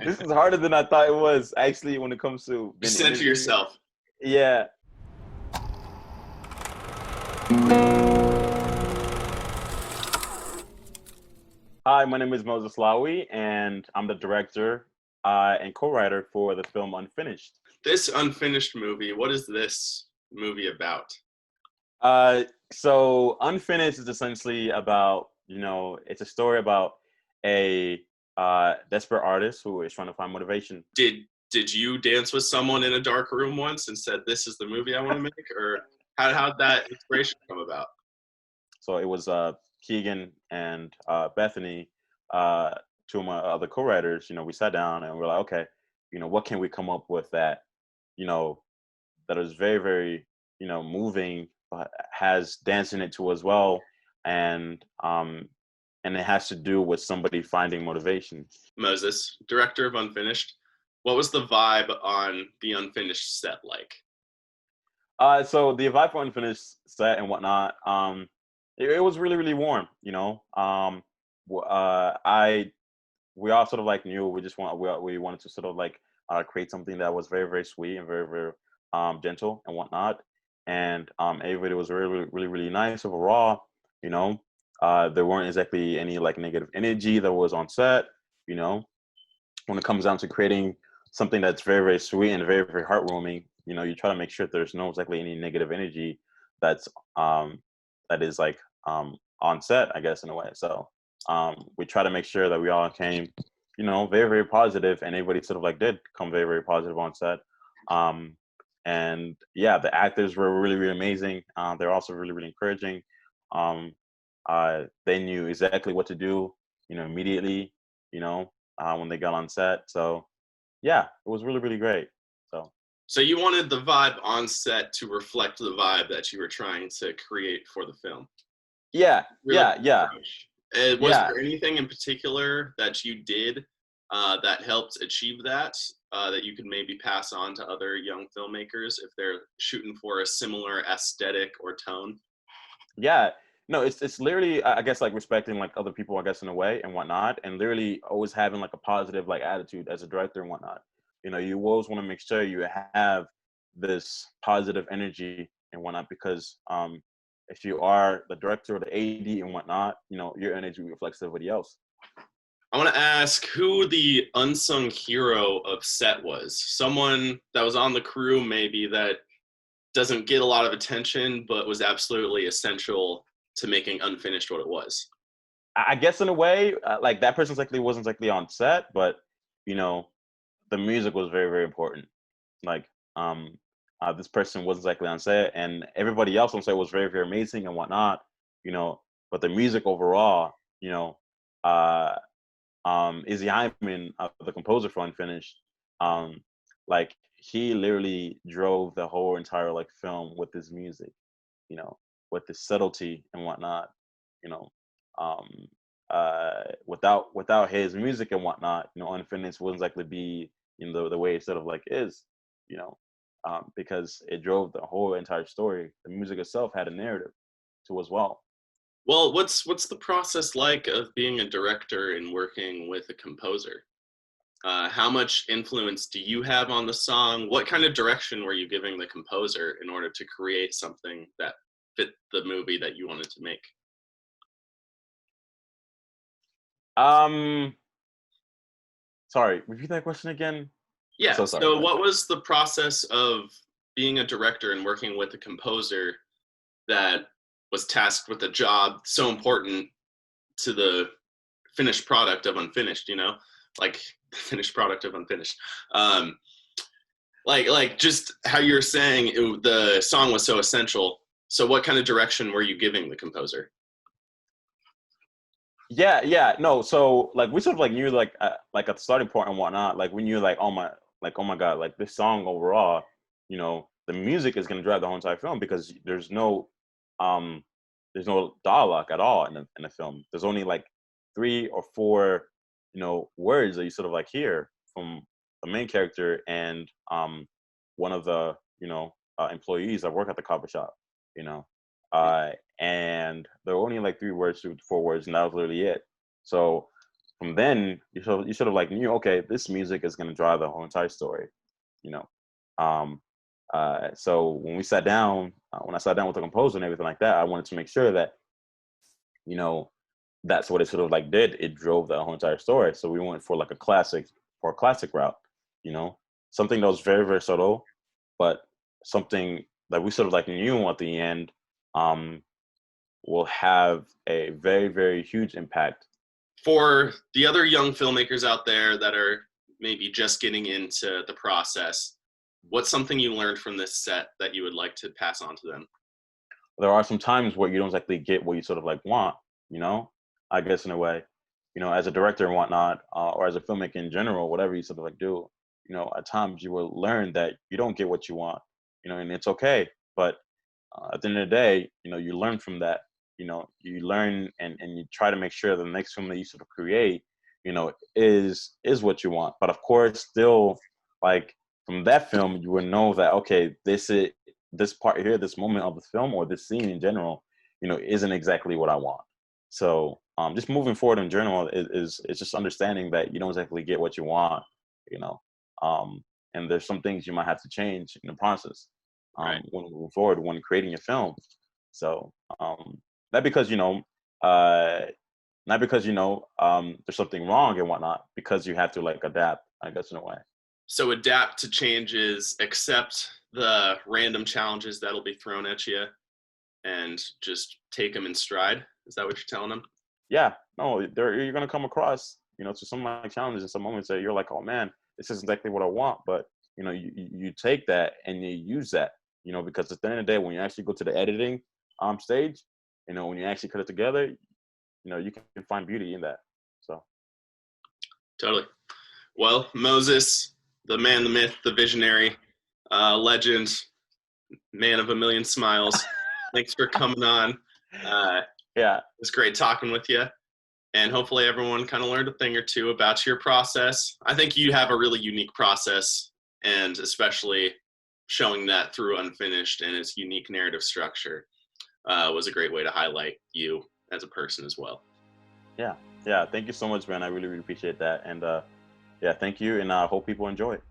This is harder than I thought it was, actually, when it comes to being Just center energy. yourself. Yeah. Hi, my name is Moses Lawi, and I'm the director and co-writer for the film Unfinished. This unfinished movie, what is this movie about? Uh, so Unfinished is essentially about, it's a story about a desperate artist who is trying to find motivation. Did you dance with someone in a dark room once and said, "This is the movie I want to make," or how'd that inspiration come about? So it was Keegan and Bethany, uh, two of my other co-writers. We sat down and we're like, okay, what can we come up with that, you know, that is very, very, moving, but has dance in it too as well, and it has to do with somebody finding motivation. Moses, director of Unfinished. What was the vibe on the Unfinished set like? So the vibe for Unfinished set and whatnot, it was really, really warm. I we all sort of like knew we wanted to sort of like create something that was very, very sweet and very, very gentle and whatnot, and everybody was really, really, really, really nice overall. You know, there weren't exactly any like negative energy that was on set. You know, when it comes down to creating something that's very, very sweet and very, very heartwarming, you try to make sure there's no exactly any negative energy that's that is like on set, I guess, in a way. So we try to make sure that we all came, very, very positive, and everybody sort of like did come very, very positive on set. Um, and yeah, the actors were really, really amazing. They're also really, really encouraging. Um, they knew exactly what to do, immediately, when they got on set. So yeah, it was really, really great. So So you wanted the vibe on set to reflect the vibe that you were trying to create for the film. yeah, Really yeah, cool yeah, approach. Was yeah. there anything in particular that you did that helped achieve that, that you could maybe pass on to other young filmmakers if they're shooting for a similar aesthetic or tone? Yeah. No, it's literally, I guess, like respecting like other people, I guess, in a way and whatnot, and literally always having like a positive like attitude as a director and whatnot. You always want to make sure you have this positive energy and whatnot, because if you are the director or the AD and whatnot, your energy reflects everybody else. I want to ask who the unsung hero of set was. Someone that was on the crew, maybe, that doesn't get a lot of attention, but was absolutely essential to making Unfinished what it was. I guess in a way, like that person's likely wasn't likely on set, but you know, the music was very, very important. Like, this person wasn't exactly on set, and everybody else on set was very, very amazing and whatnot. You know, but the music overall, uh, Izzy Hyman, the composer for Unfinished, um, like he literally drove the whole entire like film with his music. You know, with the subtlety and whatnot. You know, um, without his music and whatnot, Unfinished wouldn't likely be the way it sort of like is. You know, because it drove the whole entire story. The music itself had a narrative too as well. Well, what's the process like of being a director and working with a composer? How much influence do you have on the song? What kind of direction were you giving the composer in order to create something that fit the movie that you wanted to make? Um, Sorry, repeat that question again. Yeah. So sorry. So, what was the process of being a director and working with a composer that was tasked with a job so important to the finished product of Unfinished? Like the finished product of Unfinished. Um, like just how you're saying the song was so essential. So, what kind of direction were you giving the composer? Yeah, yeah, no. So like we sort of like knew like at the starting point and whatnot. Like we knew like oh my god, like this song overall, the music is gonna drive the whole entire film, because um there's no dialogue at all in the film. There's only like three or four words that you sort of like hear from the main character and one of the employees that work at the coffee shop. You know, uh, and there were only like three words to four words, and that was literally it. So from then you sort of like knew, okay, this music is going to drive the whole entire story, you know. Um, so when I sat down with the composer and everything like that, I wanted to make sure that, you know, that's what it sort of like did. It drove the whole entire story. So we went for like a classic route, you know, something that was very, very subtle, but something that we sort of like knew at the end um, will have a very, very huge impact. For the other young filmmakers out there that are maybe just getting into the process, what's something you learned from this set that you would like to pass on to them? There are some times where you don't exactly get what you sort of like want, you know, I guess in a way, you know, as a director and whatnot, or as a filmmaker in general, whatever you sort of like do, you know, at times you will learn that you don't get what you want, you know, and it's okay. But at the end of the day, you know, you learn from that. You know, you learn and you try to make sure the next film that you sort of create, you know, is what you want. But of course, still, like from that film, you will know that okay, this part here, this moment of the film or this scene in general, you know, isn't exactly what I want. So just moving forward in general is just understanding that you don't exactly get what you want, you know, and there's some things you might have to change in the process Right. when moving forward when creating a film. So not because uh, not because there's something wrong and whatnot, because you have to like adapt, I guess, in a way. So adapt to changes, accept the random challenges that'll be thrown at you, and just take them in stride. Is that what you're telling them? Yeah, no, you're gonna come across, to some like challenges in some moments that you're like, oh man, this is exactly what I want. But you take that and you use that, because at the end of the day, when you actually go to the editing stage, when you actually cut it together, you can find beauty in that. So Totally. Well, Moses, the man, the myth, the visionary, legend, man of a million smiles. Thanks for coming on. yeah, It was great talking with you. And hopefully everyone kind of learned a thing or two about your process. I think you have a really unique process, and especially showing that through Unfinished and its unique narrative structure was a great way to highlight you as a person as well. yeah. Thank you so much, man. I really, really appreciate that. And yeah, thank you. And I hope people enjoy it.